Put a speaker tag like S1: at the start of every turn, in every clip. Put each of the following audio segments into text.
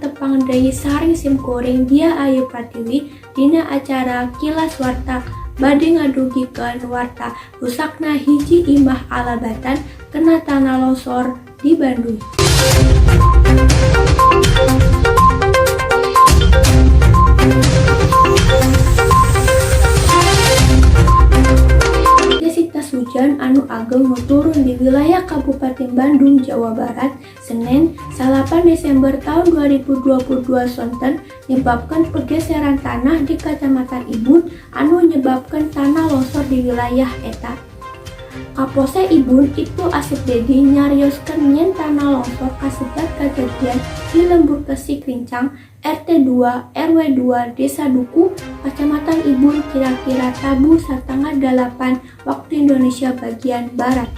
S1: tepang deui saring simkuring dia Ayu Pratiwi dina acara Kilas Warta bade ngadugikeun warta rusakna hiji imah alabatan kena tanah longsor di Bandung. Intensitas hujan anu ageng turun di wilayah Kabupaten Bandung, Jawa Barat, Senin, 8 Desember tahun 2022 sonten nyebabkan pergeseran tanah di Kecamatan Ibun anu nyebabkan tanah longsor di wilayah eta. Kapolsek Ibun Ibtu Asep Dedi nyarioskeun yen tanah longsor kasebat kejadian di Lembur Kesik Rincang RT 2 RW 2 Desa Duku Kecamatan Ibun kira-kira Rabu 7.30 waktu Indonesia bagian Barat.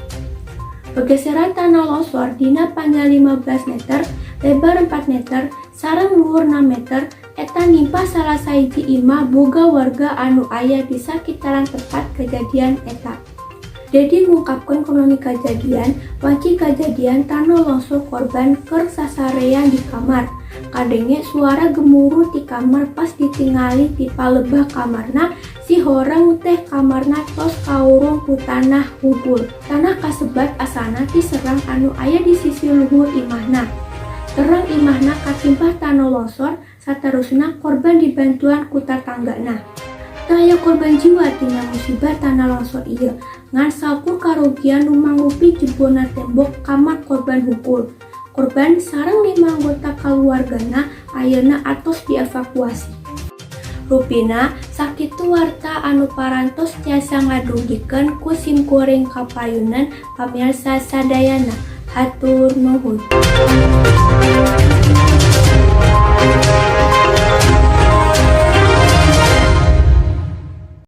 S1: Pergeseran tanah longsor dina panjang 15 meter, lebar 4 meter, sareng luhur 6 meter, eta nimpa salah sahiji imah boga warga anu aya di sakitaran tempat kejadian eta. Dedi mengungkapkan kronologi kejadian, wanci kejadian tanah longsor korban keur sasarean di kamar. Kadenge suara gemuruh di kamar pas ditingali ti palebah kamarna, si horeng teh kamarna tos kaurung ku tanah hubul. Tanah kasebat asana ti serang anu aya di sisi luhur imahna. Terang imahna katimpah tanah longsor, saterusna korban dibantuan ku tatanggana. Aya korban jiwa tina musibah tanah longsor ieu ngan sakur karugian nu mangrupi jebolna tembok kamar korban hukul. Korban sareng 5 anggota kaluargana ayeuna atos dievakuasi. Rupina sakitu warta anu parantos tiasa ngadugikeun ku simkuring kapayunan pamirsa sadayana. Hatur nuhun.